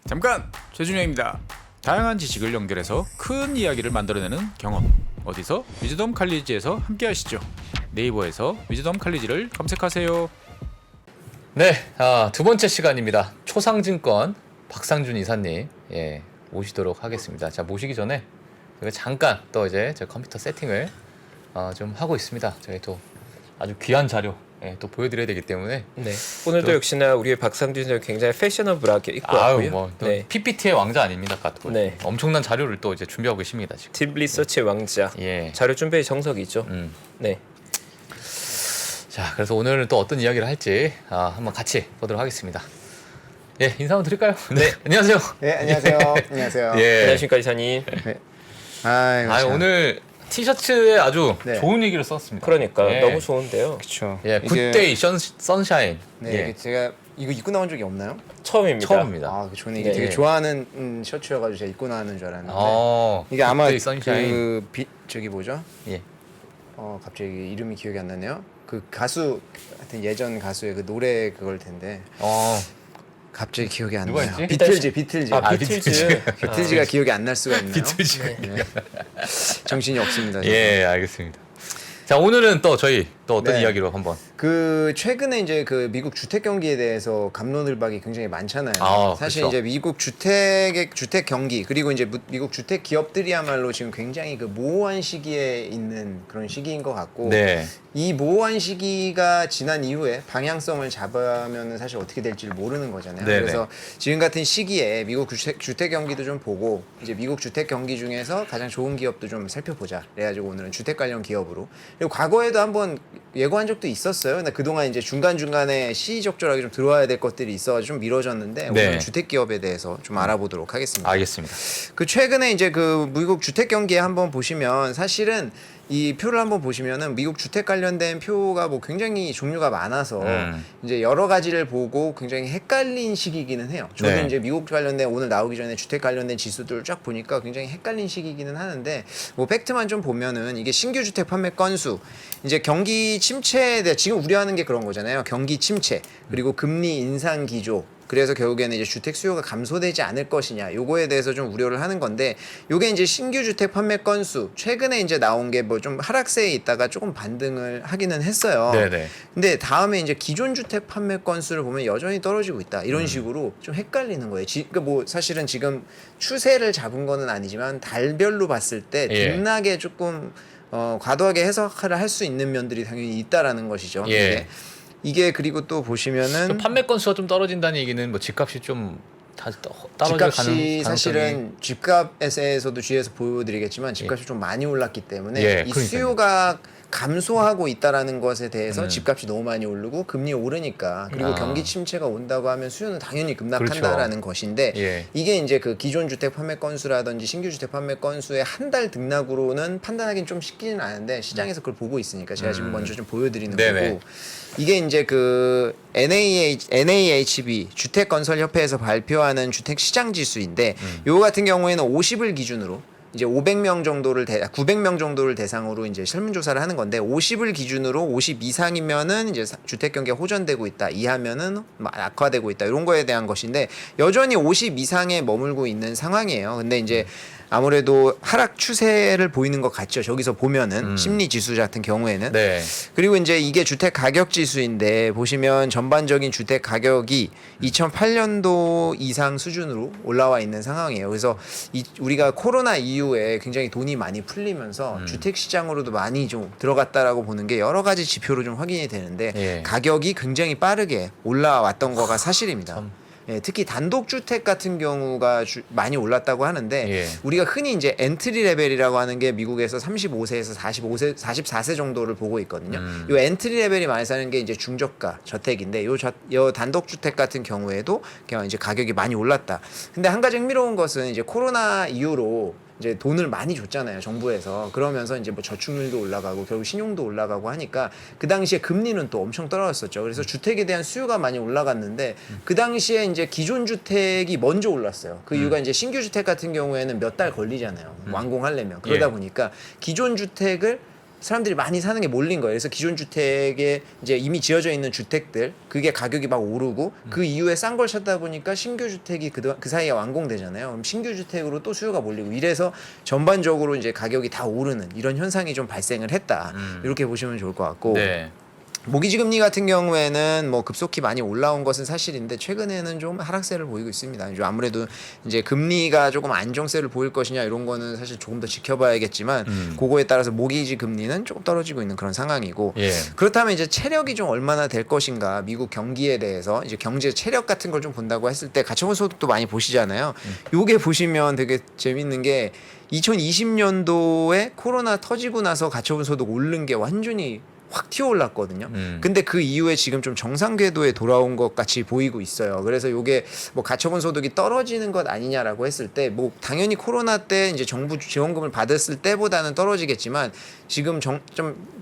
잠깐! 최준영입니다. 다양한 지식을 연결해서 큰 이야기를 만들어내는 경험. 어디서? 위즈덤 칼리지에서 함께 하시죠. 네이버에서 위즈덤 칼리지를 검색하세요. 네, 두 번째 시간입니다. 초상증권 박상준 이사님 모시도록 하겠습니다. 자, 모시기 전에 제가 잠깐 또 이제 제 컴퓨터 세팅을 좀 하고 있습니다. 저희 또 아주 귀한 자료 또 보여드려야 되기 때문에 네. 오늘도 역시나 우리의 박상준 선생님 굉장히 패셔너블하게 입고 왔고요. 네. PPT의 왕자 아닙니다, 가토. 네. 엄청난 자료를 또 이제 준비하고 계십니다 지금. 딥 리서치의 왕자. 예. 자료 준비의 정석이죠. 네. 자, 그래서 오늘은 또 어떤 이야기를 할지 한번 같이 보도록 하겠습니다. 예, 인사 한번 드릴까요? 네, 안녕하세요. 네, 안녕하세요. 안녕하세요. 예. 안녕하십니까 이사님. 네. 아이고, 오늘 티셔츠에 아주 네. 좋은 얘기를 썼습니다. 그러니까 예. 너무 좋은데요. 그렇죠. 예, 굿데이 선샤인. 네, 예. 이게 제가 이거 입고 나온 적이 없나요? 처음입니다. 처음입니다. 아, 저는 이게 네. 되게 좋아하는 셔츠여가지고 제가 입고 나왔는 줄 알았는데 이게 아마 굿데이 선샤인. 저기 뭐죠? 예. 갑자기 이름이 기억이 안 나네요. 그 가수 하여튼 예전 가수의 그 노래 그걸 텐데 갑자기 기억이 안 누가 나요. 있지? 비틀즈. 비틀즈. 비틀즈가 기억이 안 날 수가 있나요? 비틀즈. 네. 정신이 없습니다. 지금. 예, 알겠습니다. 자, 오늘은 또 저희 또 어떤 네. 이야기로 한번. 그 최근에 이제 그 미국 주택 경기에 대해서 감론을박이 굉장히 많잖아요. 사실 그렇죠. 이제 미국 주택 경기 그리고 이제 미국 주택 기업들이야말로 지금 굉장히 그 모호한 시기에 있는 그런 시기인 것 같고 네. 이 모호한 시기가 지난 이후에 방향성을 잡으면 사실 어떻게 될지를 모르는 거잖아요. 네네. 그래서 지금 같은 시기에 미국 주택 경기도 좀 보고 이제 미국 주택 경기 중에서 가장 좋은 기업도 좀 살펴보자. 그래가지고 오늘은 주택 관련 기업으로 그리고 과거에도 한번 예고한 적도 있었어요. 근데 그동안 이제 중간중간에 시의적절하게 좀 들어와야 될 것들이 있어서 좀 미뤄졌는데 네. 오늘 주택 기업에 대해서 좀 알아보도록 하겠습니다. 알겠습니다. 그 최근에 이제 그 미국 주택 경기에 한번 보시면 사실은 이 표를 한번 보시면은 미국 주택 관련된 표가 뭐 굉장히 종류가 많아서 이제 여러 가지를 보고 굉장히 헷갈린 시기이기는 해요. 저도 네. 이제 미국 관련된 오늘 나오기 전에 주택 관련된 지수들을 쫙 보니까 굉장히 헷갈린 시기이기는 하는데 뭐 팩트만 좀 보면은 이게 신규 주택 판매 건수 이제 경기 침체에 대해 지금 우려하는 게 그런 거잖아요. 경기 침체 그리고 금리 인상 기조 그래서 결국에는 이제 주택 수요가 감소되지 않을 것이냐 요거에 대해서 좀 우려를 하는 건데 요게 이제 신규 주택 판매 건수 최근에 이제 나온 게 뭐 좀 하락세에 있다가 조금 반등을 하기는 했어요. 네네. 근데 다음에 이제 기존 주택 판매 건수를 보면 여전히 떨어지고 있다 이런 식으로 좀 헷갈리는 거예요. 그러니까 뭐 사실은 지금 추세를 잡은 거는 아니지만 달별로 봤을 때 예. 등락에 조금 과도하게 해석을 할 수 있는 면들이 당연히 있다라는 것이죠. 예. 이게 그리고 또 보시면은 또 판매 건수가 좀 떨어진다는 얘기는 뭐 집값이 좀 떨어질 집값이 사실은 집값에서도 뒤에서 보여드리겠지만 집값이 좀 많이 올랐기 때문에 예, 이 그러니까요. 수요가 감소하고 있다라는 것에 대해서 집값이 너무 많이 오르고 금리 오르니까 그리고 경기 침체가 온다고 하면 수요는 당연히 급락한다라는 것인데 예. 이게 이제 그 기존 주택 판매 건수라든지 신규 주택 판매 건수의 한 달 등락으로는 판단하기는 좀 쉽지는 않은데 시장에서 그걸 보고 있으니까 제가 지금 먼저 좀 보여드리는 네네. 거고 이게 이제 그 NAHB 주택건설협회에서 발표하는 주택 시장 지수인데 요거 같은 경우에는 50을 기준으로 이제 500명 정도를 900명 정도를 대상으로 이제 설문조사를 하는 건데 50을 기준으로 50 이상이면은 이제 주택 경기가 호전되고 있다 이하면은 악화되고 있다 이런 거에 대한 것인데 여전히 50 이상에 머물고 있는 상황이에요. 근데 이제 아무래도 하락 추세를 보이는 것 같죠. 저기서 보면은 심리 지수 같은 경우에는 네. 그리고 이제 이게 주택 가격 지수인데 보시면 전반적인 주택 가격이 2008년도 이상 수준으로 올라와 있는 상황이에요. 그래서 우리가 코로나 이후에 굉장히 돈이 많이 풀리면서 주택 시장으로도 많이 좀 들어갔다라고 보는 게 여러 가지 지표로 좀 확인이 되는데 예. 가격이 굉장히 빠르게 올라왔던 거가 사실입니다. 예, 특히 단독주택 같은 경우가 많이 올랐다고 하는데 예. 우리가 흔히 이제 엔트리 레벨이라고 하는 게 미국에서 35세에서 44세 정도를 보고 있거든요. 요 엔트리 레벨이 많이 사는 게 이제 중저가 저택인데 요 단독주택 같은 경우에도 그냥 이제 가격이 많이 올랐다. 근데 한 가지 흥미로운 것은 이제 코로나 이후로 이제 돈을 많이 줬잖아요, 정부에서. 그러면서 이제 뭐 저축률도 올라가고 결국 신용도 올라가고 하니까 그 당시에 금리는 또 엄청 떨어졌었죠. 그래서 주택에 대한 수요가 많이 올라갔는데 그 당시에 이제 기존 주택이 먼저 올랐어요. 그 이유가 이제 신규 주택 같은 경우에는 몇 달 걸리잖아요, 완공하려면. 그러다 예. 보니까 기존 주택을 사람들이 많이 사는 게 몰린 거예요. 그래서 기존 주택에 이제 이미 지어져 있는 주택들 그게 가격이 막 오르고 그 이후에 싼 걸 찾다 보니까 신규 주택이 그 사이에 완공되잖아요. 그럼 신규 주택으로 또 수요가 몰리고 이래서 전반적으로 이제 가격이 다 오르는 이런 현상이 좀 발생을 했다. 이렇게 보시면 좋을 것 같고. 네. 모기지 금리 같은 경우에는 뭐 급속히 많이 올라온 것은 사실인데 최근에는 좀 하락세를 보이고 있습니다. 이제 아무래도 이제 금리가 조금 안정세를 보일 것이냐 이런 거는 사실 조금 더 지켜봐야겠지만 그거에 따라서 모기지 금리는 조금 떨어지고 있는 그런 상황이고 예. 그렇다면 이제 체력이 좀 얼마나 될 것인가 미국 경기에 대해서 이제 경제 체력 같은 걸 좀 본다고 했을 때 가처분 소득도 많이 보시잖아요. 요게 보시면 되게 재밌는 게 2020년도에 코로나 터지고 나서 가처분 소득 오른 게 완전히 확 튀어올랐거든요. 근데 그 이후에 지금 좀 정상 궤도에 돌아온 것 같이 보이고 있어요. 그래서 요게 뭐 가처분 소득이 떨어지는 것 아니냐라고 했을 때 뭐 당연히 코로나 때 이제 정부 지원금을 받았을 때보다는 떨어지겠지만 지금 좀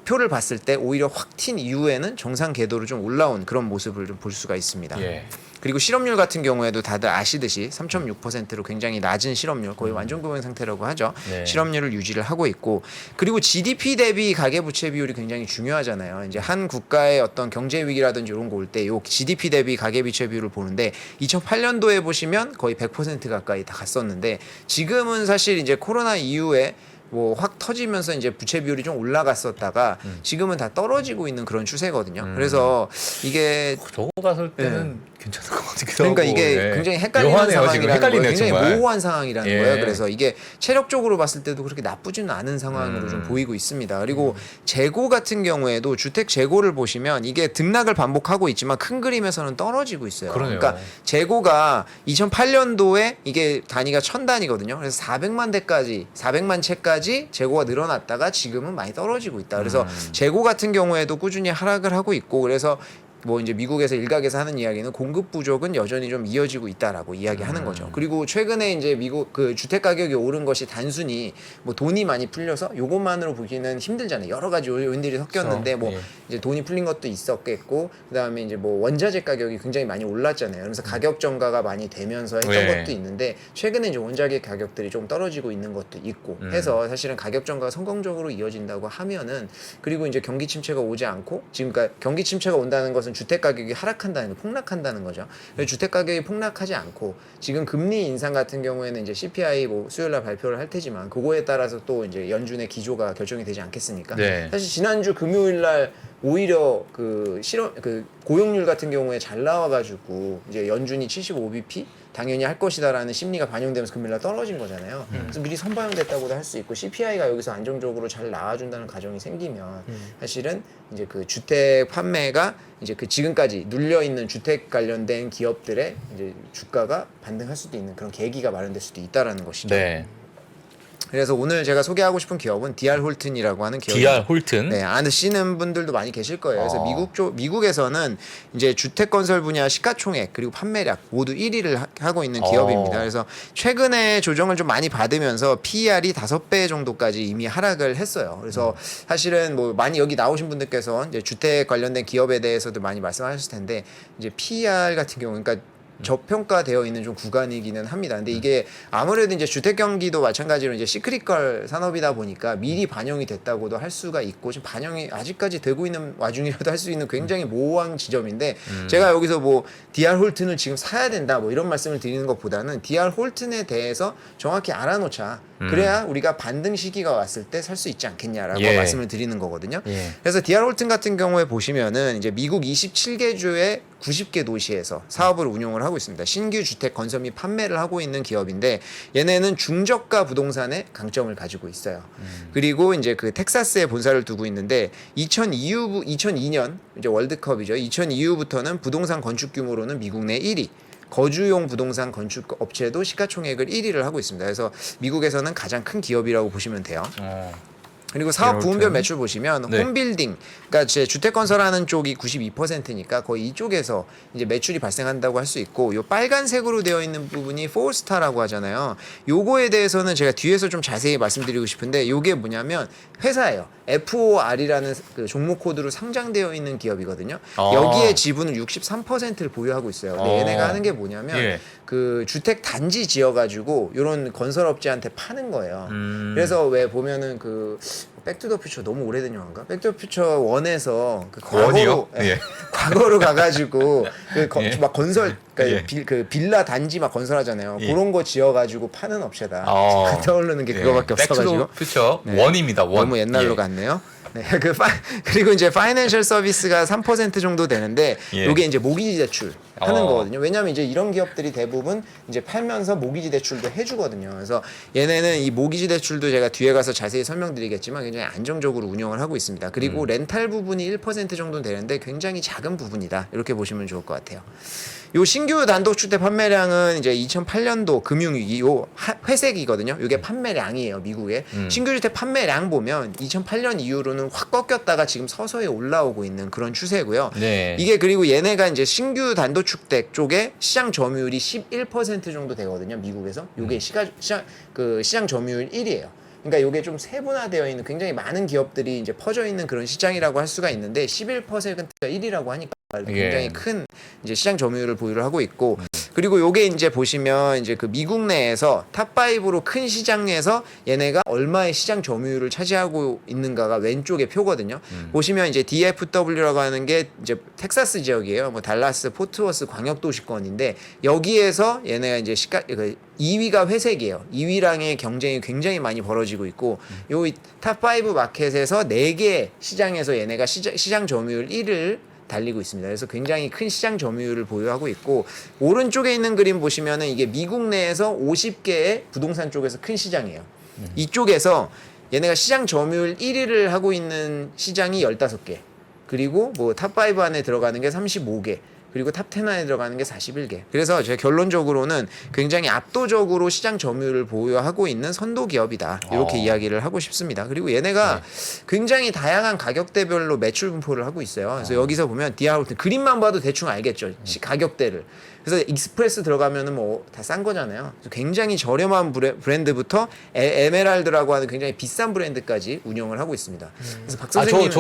표를 봤을 때 오히려 확 튄 이후에는 정상 궤도로 좀 올라온 그런 모습을 좀 볼 수가 있습니다. 예. 그리고 실업률 같은 경우에도 다들 아시듯이 3.6%로 굉장히 낮은 실업률, 거의 완전 고용 상태라고 하죠. 네. 실업률을 유지를 하고 있고, 그리고 GDP 대비 가계부채 비율이 굉장히 중요하잖아요. 이제 한 국가의 어떤 경제 위기라든지 이런 거 올 때 요 GDP 대비 가계부채 비율을 보는데 2008년도에 보시면 거의 100% 가까이 다 갔었는데 지금은 사실 이제 코로나 이후에 뭐 확 터지면서 이제 부채 비율이 좀 올라갔었다가 지금은 다 떨어지고 있는 그런 추세거든요. 그래서 이게 저거 봤을 때는 괜찮을 것 같기도 그러니까 하고. 이게 예. 굉장히 헷갈리는 묘하네요, 지금. 상황이라는 헷갈리네요, 거예요. 굉장히 정말. 모호한 상황이라는 예. 거예요. 그래서 이게 체력적으로 봤을 때도 그렇게 나쁘지는 않은 상황으로 좀 보이고 있습니다. 그리고 재고 같은 경우에도 주택 재고를 보시면 이게 등락을 반복하고 있지만 큰 그림에서는 떨어지고 있어요. 그러네요. 그러니까 재고가 2008년도에 이게 단위가 1000단위거든요. 그래서 400만 대까지 400만 채까지 재고가 늘어났다가 지금은 많이 떨어지고 있다. 그래서 재고 같은 경우에도 꾸준히 하락을 하고 있고 그래서 뭐 이제 미국에서 일각에서 하는 이야기는 공급 부족은 여전히 좀 이어지고 있다라고 이야기하는 거죠. 그리고 최근에 이제 미국 그 주택 가격이 오른 것이 단순히 뭐 돈이 많이 풀려서 요것만으로 보기는 힘들잖아요. 여러 가지 요인들이 섞였는데 뭐 예. 이제 돈이 풀린 것도 있었겠고 그다음에 이제 뭐 원자재 가격이 굉장히 많이 올랐잖아요. 그래서 가격 정가가 많이 되면서 했던 예. 것도 있는데 최근에 이제 원자재 가격들이 좀 떨어지고 있는 것도 있고 해서 사실은 가격 정가가 성공적으로 이어진다고 하면은 그리고 이제 경기 침체가 오지 않고 지금 그러니까 경기 침체가 온다는 것은 주택 가격이 하락한다는 거, 폭락한다는 거죠. 그래서 주택 가격이 폭락하지 않고 지금 금리 인상 같은 경우에는 이제 CPI 뭐 수요일 날 발표를 할 테지만 그거에 따라서 또 이제 연준의 기조가 결정이 되지 않겠습니까? 네. 사실 지난주 금요일 날 오히려 그 고용률 같은 경우에 잘 나와가지고 이제 연준이 75bp 당연히 할 것이다라는 심리가 반영되면서 금요일날 떨어진 거잖아요. 그래서 미리 선반영됐다고도 할 수 있고 CPI가 여기서 안정적으로 잘 나와준다는 가정이 생기면 사실은 이제 그 주택 판매가 이제 그 지금까지 눌려 있는 주택 관련된 기업들의 이제 주가가 반등할 수도 있는 그런 계기가 마련될 수도 있다라는 것이죠. 네. 그래서 오늘 제가 소개하고 싶은 기업은 DR 홀튼이라고 하는 기업입니다. DR 홀튼. 네, 아시는 분들도 많이 계실 거예요. 그래서 미국에서는 이제 주택 건설 분야 시가총액 그리고 판매량 모두 1위를 하고 있는 기업입니다. 그래서 최근에 조정을 좀 많이 받으면서 PER이 5배 정도까지 이미 하락을 했어요. 그래서 사실은 뭐 많이 여기 나오신 분들께서 이제 주택 관련된 기업에 대해서도 많이 말씀하셨을 텐데 이제 PER 같은 경우 그러니까 저평가되어 있는 좀 구간이기는 합니다. 근데 이게 아무래도 이제 주택 경기도 마찬가지로 이제 시크리컬 산업이다 보니까 미리 반영이 됐다고도 할 수가 있고 지금 반영이 아직까지 되고 있는 와중이라도 할 수 있는 굉장히 모호한 지점인데 제가 여기서 뭐 DR 홀튼을 지금 사야 된다 뭐 이런 말씀을 드리는 것보다는 DR 홀튼에 대해서 정확히 알아놓자. 그래야 우리가 반등 시기가 왔을 때 살 수 있지 않겠냐라고 예. 말씀을 드리는 거거든요. 예. 그래서 DR 홀튼 같은 경우에 보시면은 이제 미국 27개 주의 90개 도시에서 사업을 운용을 하고 있습니다. 신규 주택 건설 및 판매를 하고 있는 기업인데 얘네는 중저가 부동산의 강점을 가지고 있어요. 그리고 이제 그 텍사스에 본사를 두고 있는데 2002년 이제 월드컵이죠. 2000 이후부터는 부동산 건축 규모로는 미국 내 1위. 거주용 부동산 건축 업체도 시가총액을 1위를 하고 있습니다. 그래서 미국에서는 가장 큰 기업이라고 보시면 돼요. 그리고 사업 부문별 매출 보시면 네. 홈빌딩, 그러니까 제 주택 건설하는 쪽이 92%니까 거의 이쪽에서 이제 매출이 발생한다고 할 수 있고, 요 빨간색으로 되어 있는 부분이 포스타라고 하잖아요. 요거에 대해서는 제가 뒤에서 좀 자세히 말씀드리고 싶은데, 요게 뭐냐면 회사예요. FOR이라는 그 종목 코드로 상장되어 있는 기업이거든요. 여기에 지분을 63%를 보유하고 있어요. 근데 얘네가 하는 게 뭐냐면 예. 그 주택 단지 지어가지고 이런 건설업체한테 파는 거예요. 그래서 왜 보면은 그 백투더퓨처 너무 오래된 영화인가? 백투더퓨처 1에서 그 원이요? 과거로 예. 과거로 가가지고 예. 막 건설 그러니까 예. 그 빌라 단지 막 건설하잖아요. 예. 그런 거 지어가지고 파는 업체다. 어. 떠오르는 게 그거밖에 없어가지고 퓨처 네. 원입니다. 원. 너무 옛날로 예. 갔네요. 네, 그리고 이제 파이낸셜 서비스가 3% 정도 되는데 예. 이게 이제 모기지 대출 하는 어. 거거든요. 왜냐하면 이제 이런 기업들이 대부분 이제 팔면서 모기지 대출도 해주거든요. 그래서 얘네는 이 모기지 대출도 제가 뒤에 가서 자세히 설명드리겠지만 굉장히 안정적으로 운영을 하고 있습니다. 그리고 렌탈 부분이 1% 정도 되는데 굉장히 작은 부분이다. 이렇게 보시면 좋을 것 같아요. 요 신규 단독주택 판매량은 이제 2008년도 금융위기 요 회색이거든요. 이게 판매량이에요, 미국에. 신규 주택 판매량 보면 2008년 이후로는 확 꺾였다가 지금 서서히 올라오고 있는 그런 추세고요. 네. 이게 그리고 얘네가 이제 신규 단독주택 쪽에 시장 점유율이 11% 정도 되거든요, 미국에서. 요게 시장 점유율 1위예요. 그러니까 이게 좀 세분화되어 있는 굉장히 많은 기업들이 이제 퍼져 있는 그런 시장이라고 할 수가 있는데 11%가 1위라고 하니까 굉장히 예. 큰 이제 시장 점유율을 보유를 하고 있고 그리고 요게 이제 보시면 이제 그 미국 내에서 탑5로 큰 시장에서 얘네가 얼마의 시장 점유율을 차지하고 있는가가 왼쪽에 표거든요. 보시면 이제 DFW라고 하는 게 이제 텍사스 지역이에요. 뭐 달라스 포트워스 광역도시권인데 여기에서 얘네가 이제 2위가 회색이에요. 2위랑의 경쟁이 굉장히 많이 벌어지고 있고 요 탑5 마켓에서 4개 시장에서 얘네가 시장 점유율 1을 달리고 있습니다. 그래서 굉장히 큰 시장 점유율을 보유하고 있고 오른쪽에 있는 그림 보시면은 이게 미국 내에서 50개의 부동산 쪽에서 큰 시장이에요. 이쪽에서 얘네가 시장 점유율 1위를 하고 있는 시장이 15개. 그리고 뭐 탑5 안에 들어가는 게 35개. 그리고 탑10 안에 들어가는 게 41개. 그래서 제가 결론적으로는 굉장히 압도적으로 시장 점유율을 보유하고 있는 선도 기업이다. 이렇게 이야기를 하고 싶습니다. 그리고 얘네가 굉장히 다양한 가격대별로 매출 분포를 하고 있어요. 그래서 여기서 보면 디아홀튼 그림만 봐도 대충 알겠죠. 가격대를. 그래서 익스프레스 들어가면은 뭐 다 싼 거잖아요. 굉장히 저렴한 브랜드부터 에메랄드라고 하는 굉장히 비싼 브랜드까지 운영을 하고 있습니다. 그래서 박 선생님,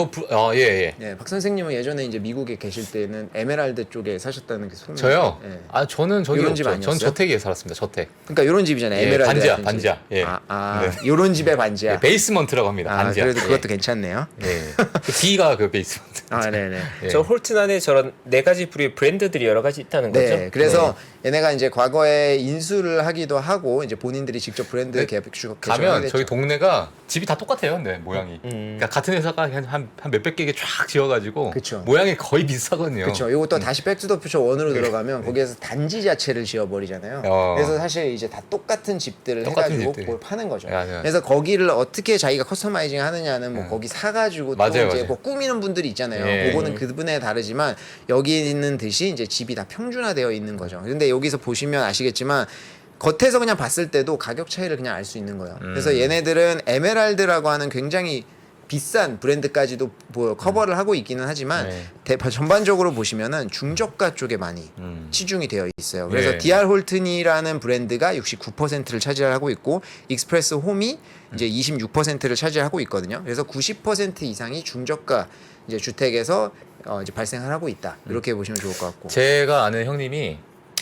예. 네, 박 선생님은 예전에 이제 미국에 계실 때는 에메랄드 쪽에 사셨다는 게 소문이. 저요? 네. 저는 저기 이런 집 없죠. 전 아니었어요? 저택에 살았습니다. 저택. 그러니까 이런 집이잖아요. 예, 에메랄드 반지하, 같은 집. 반지하. 예. 네. 이런 집의 반지하. 예, 베이스먼트라고 합니다. 반지하. 그래도 그것도 예. 괜찮네요. 예. 그 B가 그 베이스먼트. 네네. 예. 저 홀튼 안에 저런 4가지 부류의 브랜드들이 여러 가지 있다는 거죠. 네, 그래서 얘네가 이제 과거에 인수를 하기도 하고 이제 본인들이 직접 브랜드 네. 가면 저희 동네가 집이 다 똑같아요. 네, 모양이. 그러니까 같은 회사가 한 몇백 개 쫙 지어가지고 그쵸. 모양이 거의 비슷하거든요. 그렇죠. 이것도 다시 백투더퓨처 1으로 들어가면 거기에서 단지 자체를 지어버리잖아요. 그래서 사실 이제 다 똑같은 집들을 똑같은 해가지고 집들. 그걸 파는 거죠. 야. 그래서 거기를 어떻게 자기가 커스터마이징 하느냐는 뭐 거기 사가지고 또 맞아요, 이제 맞아요. 뭐 꾸미는 분들이 있잖아요. 예. 그거는 그분에 다르지만 여기 있는 듯이 이제 집이 다 평준화되어 있는 거죠. 근데 여기서 보시면 아시겠지만 겉에서 그냥 봤을 때도 가격 차이를 그냥 알 수 있는 거예요. 그래서 얘네들은 에메랄드라고 하는 굉장히 비싼 브랜드까지도 커버를 하고 있기는 하지만 전반적으로 보시면은 중저가 쪽에 많이 치중이 되어 있어요. 그래서 예. DR 홀튼이라는 브랜드가 69%를 차지하고 있고 익스프레스 홈이 이제 26%를 차지하고 있거든요. 그래서 90% 이상이 중저가 이제 주택에서 이제 발생을 하고 있다. 이렇게 보시면 좋을 것 같고. 제가 아는 형님이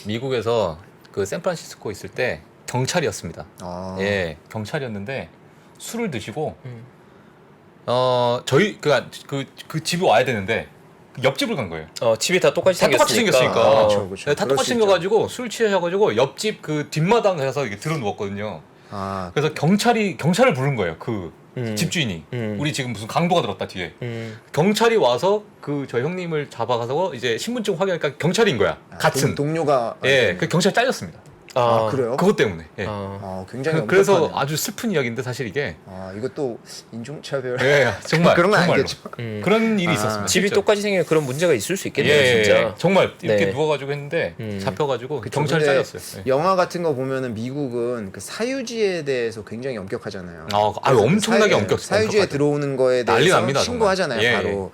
미국에서 그 샌프란시스코 있을 때 경찰이었습니다. 예, 경찰이었는데 술을 드시고 저희 그 집이 와야 되는데 옆집을 간 거예요. 집이 다 똑같이 다 똑같이 생겼으니까. 그렇죠. 네, 다 똑같이 생겨가지고 술 취하셔가지고 옆집 그 뒷마당 가서 이렇게 들어 누웠거든요. 그래서 경찰을 부른 거예요. 그 집주인이 우리 지금 무슨 강도가 들었다 뒤에 경찰이 와서 그 저 형님을 잡아가서 이제 신분증 확인하니까 경찰인 거야. 같은 동료가 예, 그 경찰 잘렸습니다. 그래요? 그것 때문에. 예. 굉장히 그래서 엄격하네요. 아주 슬픈 이야기인데 사실 이게 이것도 인종차별. 예, 정말 그런 건 정말로. 아니겠죠. 그런 일이 있었습니다. 집이 실제로. 똑같이 생기면 그런 문제가 있을 수 있겠네요, 예, 진짜. 정말 이렇게 네. 누워가지고 했는데 잡혀가지고 경찰이 근데 잘렸어요. 예. 영화 같은 거 보면은 미국은 그 사유지에 대해서 굉장히 엄격하잖아요. 엄청나게 엄격해요. 사유지에 들어오는 거에 난리 대해서 납니다, 신고하잖아요. 정말. 예, 바로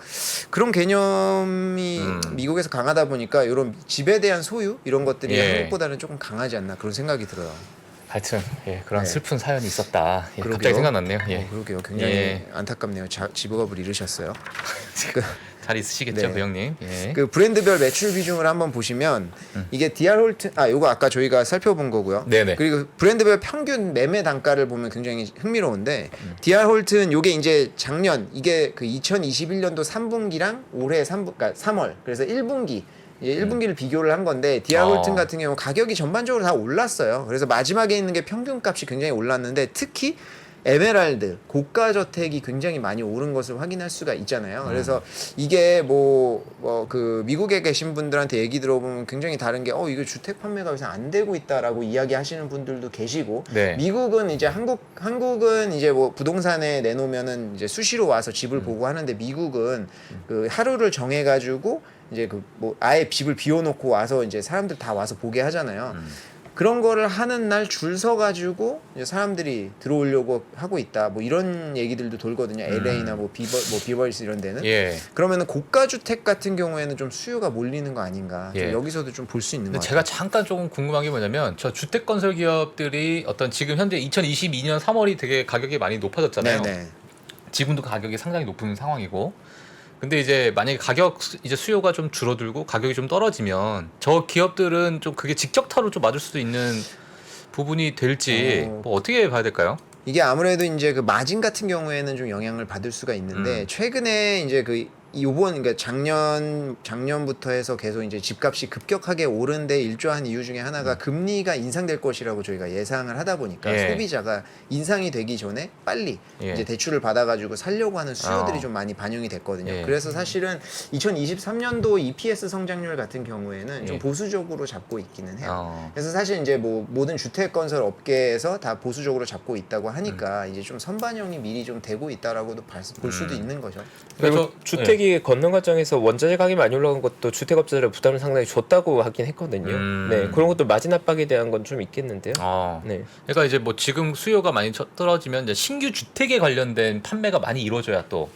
그런 개념이 미국에서 강하다 보니까 이런 집에 대한 소유 이런 것들이 예. 한국보다는 조금 강하지 않나 그런 생각이 들어요. 하여튼 그런 네. 슬픈 사연이 있었다. 예, 그러게요. 갑자기 생각났네요. 예. 그러게요. 굉장히 예. 안타깝네요. 직업을 잃으셨어요. 자, 잘 있으시겠죠, 네. 그 형님. 예. 그 브랜드별 매출 비중을 한번 보시면 이게 DR 홀튼 요거 아까 저희가 살펴본 거고요. 네네. 그리고 브랜드별 평균 매매 단가를 보면 굉장히 흥미로운데 DR 홀튼 요게 이제 작년 이게 그 2021년도 3분기랑 올해 3분 그러니까 3월 그래서 1분기 이제 1분기를 비교를 한 건데 DR 홀튼 같은 경우 가격이 전반적으로 다 올랐어요. 그래서 마지막에 있는 게 평균 값이 굉장히 올랐는데 특히 에메랄드 고가 저택이 굉장히 많이 오른 것을 확인할 수가 있잖아요. 그래서 이게 그 미국에 계신 분들한테 얘기 들어보면 굉장히 다른 게 이거 주택 판매가 요새 안 되고 있다라고 이야기하시는 분들도 계시고 네. 미국은 이제 한국은 이제 뭐 부동산에 내놓으면은 이제 수시로 와서 집을 보고 하는데 미국은 그 하루를 정해 가지고 이제 그 뭐 아예 집을 비워놓고 와서 이제 사람들 다 와서 보게 하잖아요. 그런 거를 하는 날 줄 서 가지고 이제 사람들이 들어오려고 하고 있다. 뭐 이런 얘기들도 돌거든요. LA나 뭐 비버리스 이런 데는. 예. 그러면은 고가 주택 같은 경우에는 좀 수요가 몰리는 거 아닌가. 좀 예. 여기서도 좀 볼 수 있는 거 근데 같아요. 제가 잠깐 조금 궁금한 게 뭐냐면 저 주택 건설 기업들이 어떤 지금 현재 2022년 3월이 되게 가격이 많이 높아졌잖아요. 네네. 지금도 가격이 상당히 높은 상황이고. 근데 이제 만약에 이제 수요가 좀 줄어들고 가격이 좀 떨어지면 저 기업들은 좀 그게 직격타로 좀 맞을 수도 있는 부분이 될지 뭐 어떻게 봐야 될까요? 이게 아무래도 이제 그 마진 같은 경우에는 좀 영향을 받을 수가 있는데 최근에 이제 그러니까 작년부터 해서 계속 이제 집값이 급격하게 오른 데 일조한 이유 중에 하나가 금리가 인상될 것이라고 저희가 예상을 하다 보니까 예. 소비자가 인상이 되기 전에 빨리 예. 이제 대출을 받아가지고 살려고 하는 수요들이 좀 많이 반영이 됐거든요. 예. 그래서 사실은 2023년도 EPS 성장률 같은 경우에는 좀 예. 보수적으로 잡고 있기는 해요. 그래서 사실 이제 뭐 모든 주택 건설 업계에서 다 보수적으로 잡고 있다고 하니까 이제 좀 선반영이 미리 좀 되고 있다라고도 볼 수도 있는 거죠. 그리고 주택이 걷는 과정에서 원자재 가격이 많이 올라간 것도 주택업자들의 부담을 상당히 줬다고 하긴 했거든요. 네, 그런 것도 마진 압박에 대한 건 좀 있겠는데요. 네. 그러니까 이제 뭐 지금 수요가 많이 떨어지면 이제 신규 주택에 관련된 판매가 많이 이루어져야 또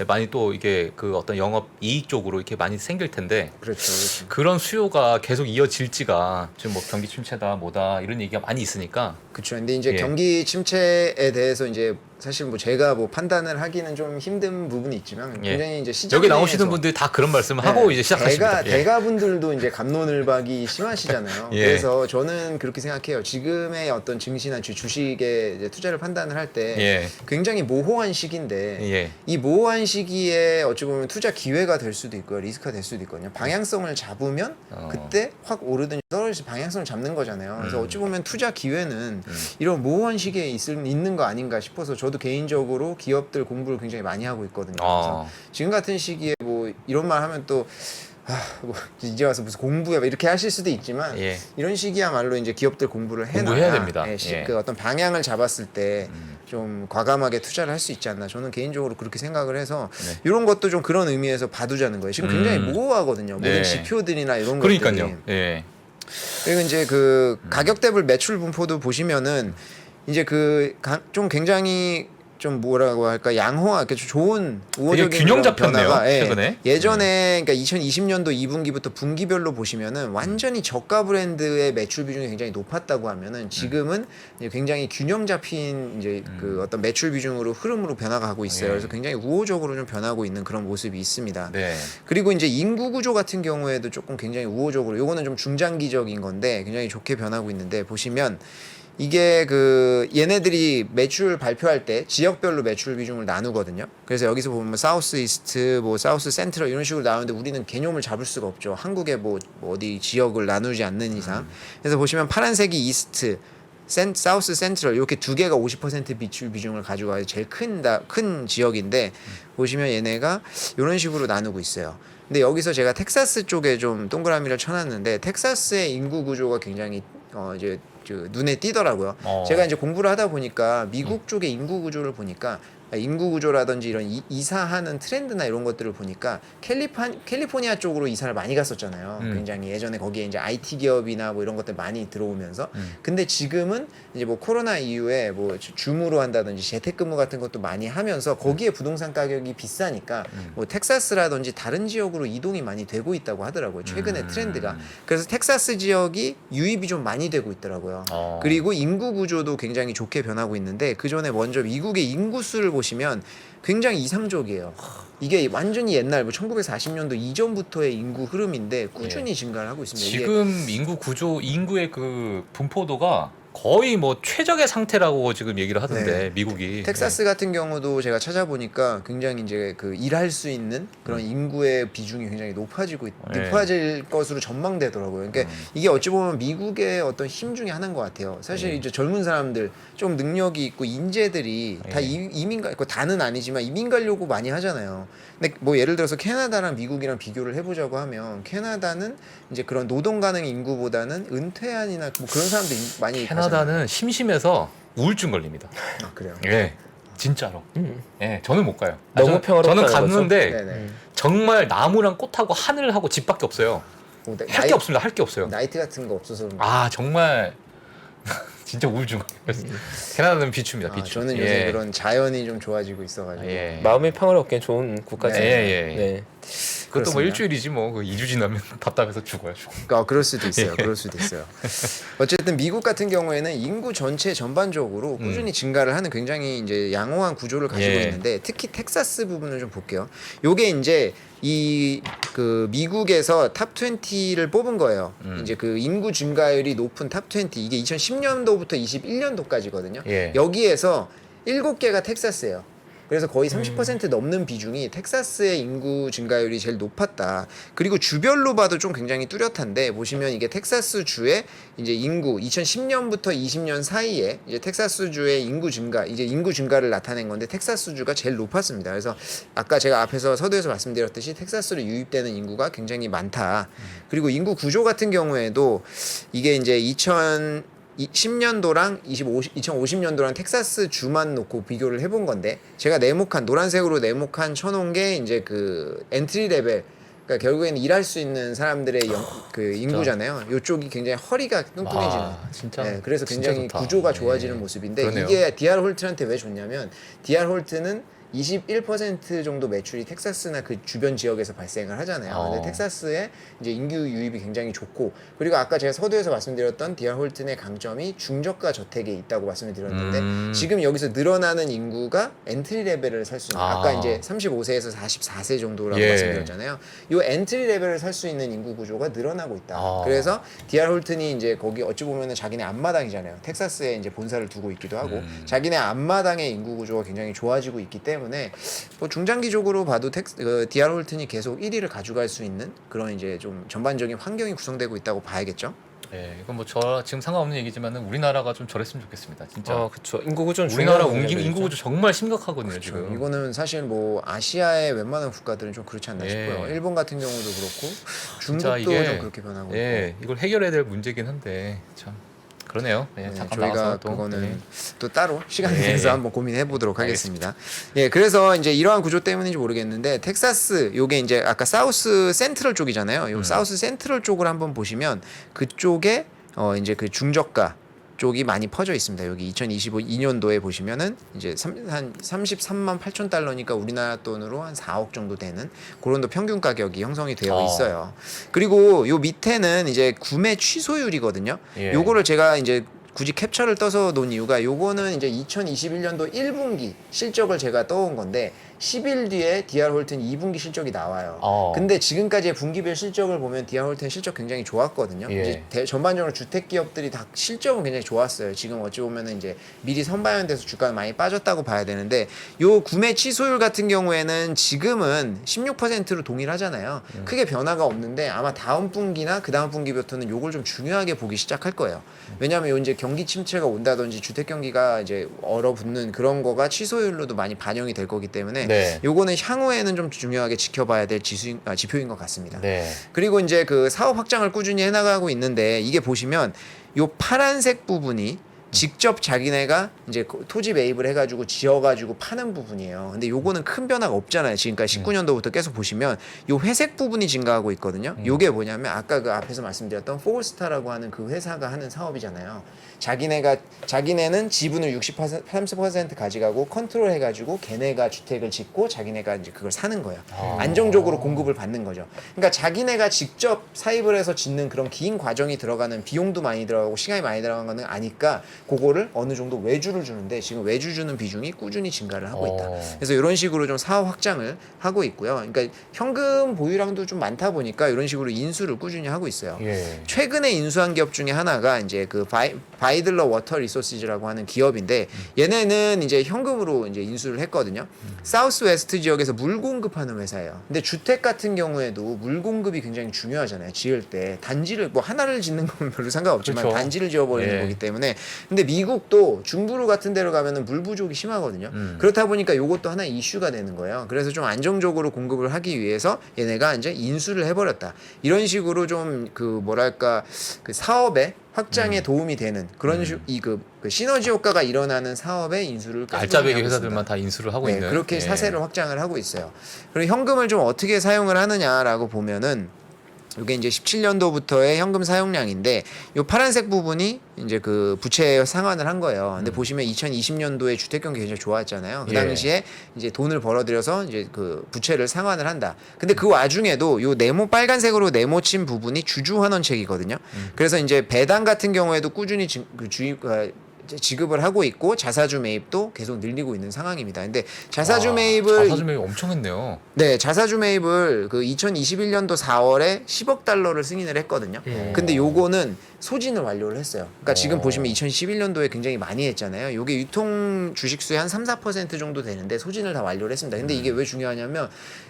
많이 또 이게 그 어떤 영업 이익 쪽으로 이렇게 많이 생길 텐데 그렇죠. 그런 수요가 계속 이어질지가 지금 뭐 경기 침체다 뭐다 이런 얘기가 많이 있으니까 그렇죠. 근데 이제 예. 경기 침체에 대해서 이제 사실 뭐 제가 뭐 판단을 하기는 좀 힘든 부분이 있지만 예. 굉장히 이제 시장 여기 나오시는 내에서 분들이 다 그런 말씀을 하고 이제 시작하십니다. 대가분들도 이제 갑론을박이 심하시잖아요. 예. 그래서 저는 그렇게 생각해요. 지금의 어떤 증시나 주식에 이제 투자를 판단을 할 때 예. 굉장히 모호한 시기인데 예. 이 모호한 시기에 어찌 보면 투자 기회가 될 수도 있고요, 리스크가 될 수도 있거든요. 방향성을 잡으면 그때 확 오르든지 떨어질 방향성을 잡는 거잖아요. 그래서 어찌 보면 투자 기회는 이런 모호한 시기에 있는 거 아닌가 싶어서 저도 개인적으로 기업들 공부를 굉장히 많이 하고 있거든요. 그래서 지금 같은 시기에 뭐 이런 말 하면 또 뭐 이제 와서 무슨 공부야 이렇게 하실 수도 있지만 예. 이런 시기야말로 이제 기업들 공부를 공부해야 됩니다. 예. 그 어떤 방향을 잡았을 때 좀 과감하게 투자를 할 수 있지 않나 저는 개인적으로 그렇게 생각을 해서 이런 것도 좀 그런 의미에서 봐두자는 거예요. 지금 굉장히 모호하거든요. 모든 네. 지표들이나 이런 그러니까요. 것들이. 예. 그리고 이제 그 가격대별 매출 분포도 보시면은 이제 좀 굉장히 좀 뭐라고 할까 양호하게 좋은 우호적인 되게 균형 그런 잡혔네요, 변화가, 최근에. 예전에 그러니까 2020년도 2분기부터 분기별로 보시면은 완전히 저가 브랜드의 매출 비중이 굉장히 높았다고 하면은 지금은 이제 굉장히 균형 잡힌 이제 그 어떤 매출 비중으로 흐름으로 변화가고 있어요. 그래서 굉장히 우호적으로 좀 변하고 있는 그런 모습이 있습니다. 네. 그리고 이제 인구 구조 같은 경우에도 조금 굉장히 우호적으로 요거는 좀 중장기적인 건데 굉장히 좋게 변하고 있는데 보시면 이게 그 얘네들이 매출 발표할 때 지역별로 매출 비중을 나누거든요. 그래서 여기서 보면 사우스 이스트, 뭐 사우스 센트럴 이런 식으로 나오는데 우리는 개념을 잡을 수가 없죠. 한국의 뭐 어디 지역을 나누지 않는 이상. 그래서 보시면 파란색이 이스트, 사우스 센트럴 이렇게 두 개가 50% 매출 비중을 가지고 가요. 제일 큰 지역인데 보시면 얘네가 이런 식으로 나누고 있어요. 근데 여기서 제가 텍사스 쪽에 좀 동그라미를 쳐놨는데 텍사스의 인구 구조가 굉장히 이제 눈에 띄더라고요. 제가 이제 공부를 하다 보니까 미국 쪽의 인구 구조를 보니까 인구 구조라든지 이런 이사하는 트렌드나 이런 것들을 보니까 캘리포니아 쪽으로 이사를 많이 갔었잖아요. 굉장히 예전에 거기에 이제 IT 기업이나 뭐 이런 것들 많이 들어오면서 근데 지금은 이제 뭐 코로나 이후에 뭐 줌으로 한다든지 재택근무 같은 것도 많이 하면서 거기에 부동산 가격이 비싸니까 뭐 텍사스라든지 다른 지역으로 이동이 많이 되고 있다고 하더라고요. 최근에 트렌드가. 그래서 텍사스 지역이 유입이 좀 많이 되고 있더라고요. 그리고 인구 구조도 굉장히 좋게 변하고 있는데 그 전에 먼저 미국의 인구수를 보시면 굉장히 이상적이에요. 이게 완전히 옛날 뭐 1940년도 이전부터의 인구 흐름인데 꾸준히 증가를 하고 있습니다. 지금 인구 구조, 인구의 그 분포도가 거의 뭐 최적의 상태라고 지금 얘기를 하던데 네. 미국이. 텍사스 같은 경우도 제가 찾아보니까 굉장히 이제 그 일할 수 있는 그런 인구의 비중이 굉장히 높아질 것으로 전망되더라고요. 그러니까 이게 어찌 보면 미국의 어떤 힘 중에 하나인 것 같아요. 사실 이제 젊은 사람들 좀 능력이 있고 인재들이 다 이민 가, 다는 아니지만 이민 가려고 많이 하잖아요. 근데 뭐 예를 들어서 캐나다랑 미국이랑 비교를 해보자고 하면 캐나다는 이제 그런 노동 가능 인구보다는 은퇴한이나 뭐 그런 사람들이 많이 캐나다는 심심해서 우울증 걸립니다. 아 그래요? 예, 진짜로. 예, 저는 못 가요. 너무 평화롭다는 저는 갔는데 네네. 정말 나무랑 꽃하고 하늘하고 집밖에 없어요. 뭐 할 게 없습니다. 할 게 없어요. 나이트 같은 거 없어서 아 정말 진짜 우울증. 캐나다는 비추입니다. 비추. 저는 요새 그런 자연이 좀 좋아지고 있어가지고 예. 마음의 평화를 얻기엔 좋은 국가죠. 예. 네. 그것도 뭐 그렇습니다. 일주일이지 뭐. 그 2주 지나면 답답해서 죽어요. 그럴 수도 있어요. 그럴 수도 있어요. 어쨌든 미국 같은 경우에는 인구 전체 전반적으로 꾸준히 증가를 하는 굉장히 이제 양호한 구조를 가지고 예. 있는데 특히 텍사스 부분을 좀 볼게요. 요게 이제 이 그 미국에서 탑 20를 뽑은 거예요. 이제 그 인구 증가율이 높은 탑 20 이게 2010년도부터 21년도까지거든요. 예. 여기에서 7개가 텍사스예요. 그래서 거의 30% 넘는 비중이 텍사스의 인구 증가율이 제일 높았다. 그리고 주별로 봐도 좀 굉장히 뚜렷한데 보시면 이게 텍사스 주의 이제 인구 2010년부터 20년 사이에 이제 텍사스 주의 인구 증가, 이제 인구 증가를 나타낸 건데 텍사스 주가 제일 높았습니다. 그래서 아까 제가 앞에서 서두에서 말씀드렸듯이 텍사스로 유입되는 인구가 굉장히 많다. 그리고 인구 구조 같은 경우에도 이게 이제 2010년도랑 2050년도랑 텍사스 주만 놓고 비교를 해본 건데 제가 네모칸 노란색으로 네모칸 쳐놓은 게 이제 그 엔트리 레벨 그러니까 결국에는 일할 수 있는 사람들의 그 인구잖아요. 이쪽이 굉장히 허리가 뚱뚱해지는. 진짜. 네, 그래서 진짜 굉장히 좋다. 구조가 좋아지는 예. 모습인데 그러네요. 이게 DR 홀트한테 왜 좋냐면 DR 홀트는 21% 정도 매출이 텍사스나 그 주변 지역에서 발생을 하잖아요. 근데 텍사스의 이제 인구 유입이 굉장히 좋고 그리고 아까 제가 서두에서 말씀드렸던 DR 홀튼의 강점이 중저가 저택에 있다고 말씀을 드렸는데 지금 여기서 늘어나는 인구가 엔트리 레벨을 살 수 있는 아까 이제 35세에서 44세 정도라고 예. 말씀드렸잖아요. 이 엔트리 레벨을 살 수 있는 인구 구조가 늘어나고 있다. 그래서 DR 홀튼이 이제 거기 어찌 보면은 자기네 앞마당이잖아요. 텍사스에 이제 본사를 두고 있기도 하고 자기네 앞마당의 인구 구조가 굉장히 좋아지고 있기 때문에 뭐 중장기적으로 봐도 DR 홀튼이 계속 1위를 가져갈 수 있는 그런 이제 좀 전반적인 환경이 구성되고 있다고 봐야겠죠. 예, 이건 뭐 저 지금 상관없는 얘기지만은 우리나라가 좀 저랬으면 좋겠습니다. 진짜. 그렇죠. 인구 구조는 우리나라 중요한 인구 문제죠. 구조 정말 심각하거든요 지금. 이거는 사실 뭐 아시아의 웬만한 국가들은 좀 그렇지 않나 예. 싶고요. 일본 같은 경우도 그렇고 진짜 중국도 이게, 좀 그렇게 변하고 예, 있고. 이걸 해결해야 될 문제긴 한데 참 그러네요. 예, 네, 잠깐 저희가 나가서 또. 그거는 예. 또 따로 시간 예, 내서 예. 한번 고민해 보도록 하겠습니다. 예, 그래서 이제 이러한 구조 때문인지 모르겠는데 텍사스 요게 이제 아까 사우스 센트럴 쪽이잖아요. 요 사우스 센트럴 쪽을 한번 보시면 그쪽에 이제 그 중저가 쪽이 많이 퍼져 있습니다. 여기 2022년도에 보시면은 이제 한 33만 8천 달러니까 우리나라 돈으로 한 4억 정도 되는 그런 또 평균 가격이 형성이 되어 있어요. 그리고 요 밑에는 이제 구매 취소율이거든요. 예. 요거를 제가 이제 굳이 캡처를 떠서 놓은 이유가 요거는 이제 2021년도 1분기 실적을 제가 떠온 건데 10일 뒤에 DR 홀튼 2분기 실적이 나와요. 근데 지금까지의 분기별 실적을 보면 DR 홀튼 실적 굉장히 좋았거든요. 예. 이제 전반적으로 주택 기업들이 다 실적은 굉장히 좋았어요. 지금 어찌 보면은 이제 미리 선반영돼서 주가가 많이 빠졌다고 봐야 되는데 요 구매 취소율 같은 경우에는 지금은 16%로 동일하잖아요. 크게 변화가 없는데 아마 다음 분기나 그 다음 분기부터는 요걸 좀 중요하게 보기 시작할 거예요. 왜냐하면 요 이제 경기 침체가 온다든지 주택 경기가 이제 얼어붙는 그런 거가 취소율로도 많이 반영이 될 거기 때문에 네. 요거는 향후에는 좀 중요하게 지켜봐야 될 지표인 것 같습니다. 네. 그리고 이제 그 사업 확장을 꾸준히 해나가고 있는데 이게 보시면 요 파란색 부분이 직접 자기네가 이제 토지 매입을 해가지고 지어가지고 파는 부분이에요. 근데 요거는 큰 변화가 없잖아요. 지금까지 19년도부터 계속 보시면 요 회색 부분이 증가하고 있거든요. 요게 뭐냐면 아까 그 앞에서 말씀드렸던 포스타라고 하는 그 회사가 하는 사업이잖아요. 자기네는 지분을 30% 가져가고 컨트롤 해가지고 걔네가 주택을 짓고 자기네가 이제 그걸 사는 거예요. 안정적으로 공급을 받는 거죠. 그러니까 자기네가 직접 사입을 해서 짓는 그런 긴 과정이 들어가는 비용도 많이 들어가고 시간이 많이 들어가는 거는 아니까 그거를 어느 정도 외주를 주는데 지금 외주 주는 비중이 꾸준히 증가를 하고 있다. 어. 그래서 이런 식으로 좀 사업 확장을 하고 있고요. 그러니까 현금 보유량도 좀 많다 보니까 이런 식으로 인수를 꾸준히 하고 있어요. 예. 최근에 인수한 기업 중에 하나가 이제 그 바이들러 워터 리소시즈라고 하는 기업인데 얘네는 이제 현금으로 이제 인수를 했거든요. 사우스 웨스트 지역에서 물 공급하는 회사예요. 근데 주택 같은 경우에도 물 공급이 굉장히 중요하잖아요. 지을 때 단지를 뭐 하나를 짓는 건 별로 상관없지만 그렇죠. 단지를 지어버리는 예. 거기 때문에 근데 미국도 중부루 같은 데로 가면은 물 부족이 심하거든요. 그렇다 보니까 이것도 하나의 이슈가 되는 거예요. 그래서 좀 안정적으로 공급을 하기 위해서 얘네가 이제 인수를 해버렸다. 이런 식으로 좀 그 뭐랄까 그 사업의 확장에 도움이 되는 그런 그 시너지 효과가 일어나는 사업의 인수를 알짜배기 하고 회사들만 있습니다. 다 인수를 하고 네, 있는. 그렇게 예. 사세를 확장을 하고 있어요. 그리고 현금을 좀 어떻게 사용을 하느냐라고 보면은 이게 이제 17년도부터의 현금 사용량인데 이 파란색 부분이 이제 그 부채 상환을 한 거예요. 근데 보시면 2020년도에 주택 경기 굉장히 좋았잖아요. 그 예. 당시에 이제 돈을 벌어들여서 이제 그 부채를 상환을 한다. 근데 그 와중에도 요 네모 빨간색으로 네모친 부분이 주주 환원책이거든요. 그래서 이제 배당 같은 경우에도 꾸준히 지급을 하고 있고 자사주 매입도 계속 늘리고 있는 상황입니다. 근데 자사주 매입을 자사주 매입 엄청 했네요. 네, 자사주 매입을 그 2021년도 4월에 10억 달러를 승인을 했거든요. 근데 요거는 소진을 완료를 했어요. 그러니까 지금 보시면 2011년도에 굉장히 많이 했잖아요. 요게 유통 주식수의 한 3, 4% 정도 되는데 소진을 다 완료를 했습니다. 근데 이게 왜 중요하냐면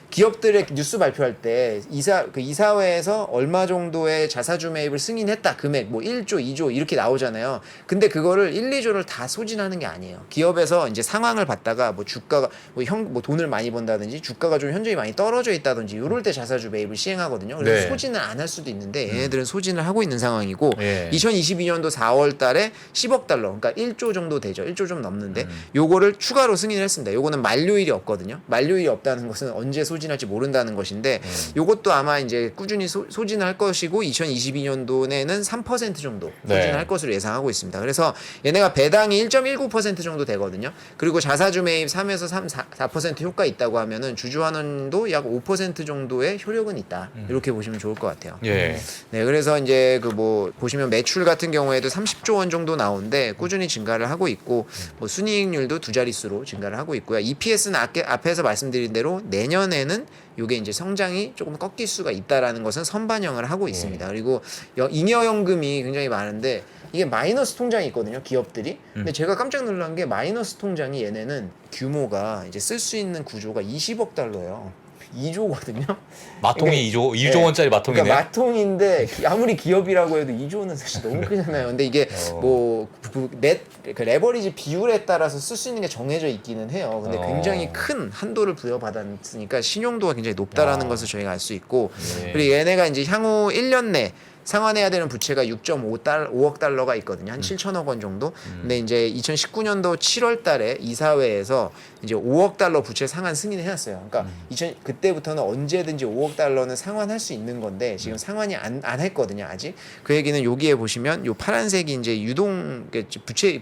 기업들의 뉴스 발표할 때 이사회에서 얼마 정도의 자사주 매입을 승인했다 금액 뭐 1조, 2조 이렇게 나오잖아요. 근데 그거를 1, 2조를 다 소진하는 게 아니에요. 기업에서 이제 상황을 봤다가 뭐 주가가 뭐 돈을 많이 번다든지 주가가 좀 현저히 많이 떨어져 있다든지 이럴 때 자사주 매입을 시행하거든요. 그래서 네. 소진을 안 할 수도 있는데 얘네들은 소진을 하고 있는 상황이고 예. 2022년도 4월 달에 10억 달러 그러니까 1조 정도 되죠. 1조 좀 넘는데 요거를 추가로 승인을 했습니다. 요거는 만료일이 없거든요. 만료일이 없다는 것은 언제 소진할지 모른다는 것인데 요것도 아마 이제 꾸준히 소진할 것이고 2022년도에는 3% 정도 소진할 네. 것으로 예상하고 있습니다. 그래서 얘네가 배당이 1.19% 정도 되거든요. 그리고 자사주 매입 3에서 4% 효과 있다고 하면은 주주 환원도 약 5% 정도의 효력은 있다. 이렇게 보시면 좋을 것 같아요. 예. 네, 그래서 이제 그 뭐 보시면 매출 같은 경우에도 30조 원 정도 나오는데 꾸준히 증가를 하고 있고 뭐 순이익률도 두 자릿수로 증가를 하고 있고요. EPS는 앞에서 말씀드린 대로 내년에는 요게 이제 성장이 조금 꺾일 수가 있다라는 것은 선반영을 하고 있습니다. 그리고 잉여연금이 굉장히 많은데 이게 마이너스 통장이 있거든요, 기업들이. 근데 제가 깜짝 놀란 게 마이너스 통장이 얘네는 규모가 이제 쓸 수 있는 구조가 20억 달러예요. 2조거든요. 마통이 2조 네. 원짜리 마통이네. 그러니까 마통인데 아무리 기업이라고 해도 2조는 사실 너무 크잖아요. 근데 이게 뭐 그 레버리지 비율에 따라서 쓸 수 있는 게 정해져 있기는 해요. 근데 굉장히 큰 한도를 부여받았으니까 신용도가 굉장히 높다라는 것을 저희가 알 수 있고 예. 그리고 얘네가 이제 향후 1년 내 상환해야 되는 부채가 6.5억 달러가 있거든요. 한 7천억 원 정도. 근데 이제 2019년도 7월 달에 이사회에서 이제 5억 달러 부채 상환 승인을 해놨어요. 그러니까 그때부터는 언제든지 5억 달러는 상환할 수 있는 건데 지금 상환이 안 했거든요. 아직. 그 얘기는 여기에 보시면 요 파란색이 이제 유동 부채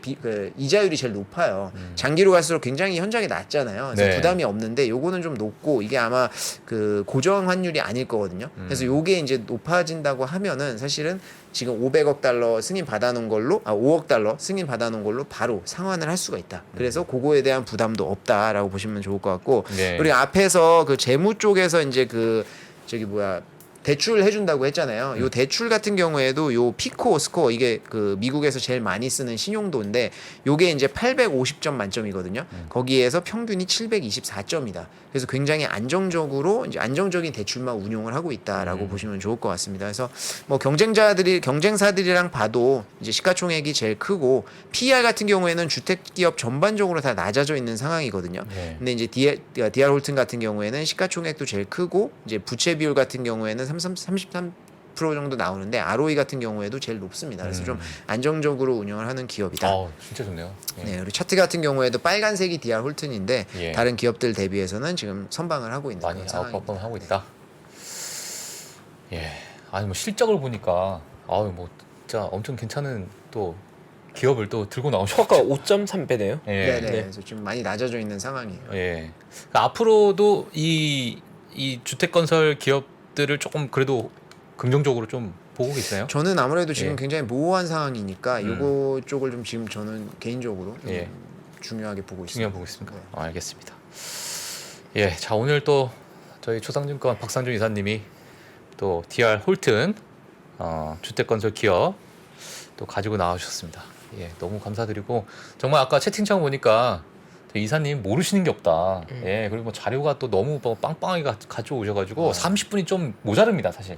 이자율이 제일 높아요. 장기로 갈수록 굉장히 현저하게 낮잖아요. 그래서 네. 부담이 없는데 요거는 좀 높고 이게 아마 그 고정 환율이 아닐 거거든요. 그래서 요게 이제 높아진다고 하면은 사실은 지금 500억 달러 승인 받아놓은 걸로 5억 달러 승인 받아놓은 걸로 바로 상환을 할 수가 있다. 그래서 그거에 대한 부담도 없다라고 보시면 좋을 것 같고 네. 그리고 앞에서 그 재무 쪽에서 이제 그 저기 뭐야 대출 해준다고 했잖아요. 요 대출 같은 경우에도 요 피코 스코어 이게 그 미국에서 제일 많이 쓰는 신용도인데 요게 이제 850점 만점이거든요. 거기에서 평균이 724점이다. 그래서 굉장히 안정적으로 이제 안정적인 대출만 운용을 하고 있다라고 보시면 좋을 것 같습니다. 그래서 뭐 경쟁사들이랑 봐도 이제 시가총액이 제일 크고 PER 같은 경우에는 주택 기업 전반적으로 다 낮아져 있는 상황이거든요. 네. 근데 이제 DR 홀튼 같은 경우에는 시가총액도 제일 크고 이제 부채 비율 같은 경우에는 33% 정도 나오는데 ROE 같은 경우에도 제일 높습니다. 그래서 좀 안정적으로 운영을 하는 기업이다. 진짜 좋네요. 예. 네, 그리고 차트 같은 경우에도 빨간색이 DR 홀튼인데 예. 다른 기업들 대비해서는 지금 선방을 하고 있는 많이 그런 상황입니다. 아웃퍼폼 하고 있다. 예. 아니 뭐 실적을 보니까 뭐 진짜 엄청 괜찮은 또 기업을 또 들고 나오셨죠. 효과가 5.3배네요. 예. 네, 네. 네. 그래서 지금 많이 낮아져 있는 상황이에요. 예. 그러니까 앞으로도 이 주택 건설 기업들을 조금 그래도 긍정적으로 좀 보고 계세요? 저는 아무래도 지금 예. 굉장히 모호한 상황이니까 요거 쪽을 좀 지금 저는 개인적으로 좀 예. 중요하게 보고 있습니다. 중요한 보고 있습니까? 네. 알겠습니다. 예, 자 오늘 또 저희 초상증권 박상준 이사님이 또 DR 홀튼 주택건설 기업 또 가지고 나와주셨습니다. 예, 너무 감사드리고 정말 아까 채팅창 보니까 이사님 모르시는 게 없다. 예, 그리고 뭐 자료가 또 너무 빵빵하게 가져오셔가지고 30분이 좀 모자릅니다, 사실.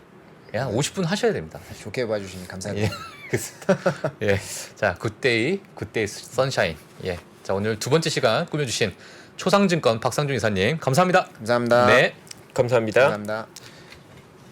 예, 한 50분 하셔야 됩니다. 사실. 좋게 봐주시니 감사합니다. 예, 알겠습니다. 예, 자 굿데이 선샤인. 예, 자 오늘 두 번째 시간 꾸며주신 초상증권 박상준 이사님 감사합니다. 감사합니다. 네. 감사합니다. 감사합니다.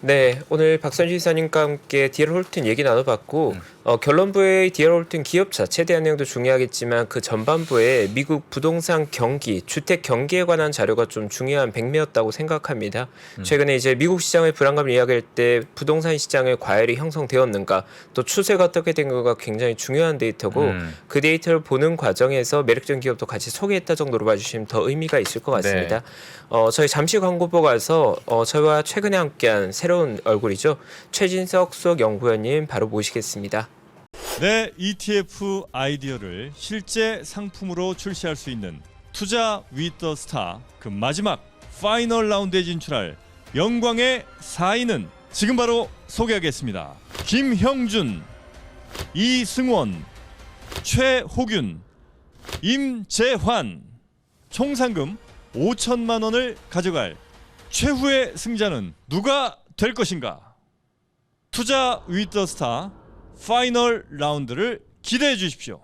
네, 오늘 박선주 이사님과 함께 DR 홀튼 얘기 나눠봤고 결론부의 DR 홀튼 기업 자체에 대한 내용도 중요하겠지만 그 전반부에 미국 부동산 경기, 주택 경기에 관한 자료가 좀 중요한 백미였다고 생각합니다. 최근에 이제 미국 시장의 불안감을 이야기할 때 부동산 시장의 과열이 형성되었는가, 또 추세가 어떻게 된 건가 굉장히 중요한 데이터고 그 데이터를 보는 과정에서 매력적인 기업도 같이 소개했다 정도로 봐주시면 더 의미가 있을 것 같습니다. 저희 잠시 광고 보고 와서 저희와 최근에 함께한 새로운 얼굴이죠. 최진석 수석연구원님 바로 모시겠습니다. 내 ETF 아이디어를 실제 상품으로 출시할 수 있는 투자 위더 스타 그 마지막 파이널 라운드에 진출할 영광의 4인은 지금 바로 소개하겠습니다. 김형준, 이승원, 최호균, 임재환. 총 상금 5천만 원을 가져갈 최후의 승자는 누가 될 것인가? 투자 위더 스타 파이널 라운드를 기대해 주십시오.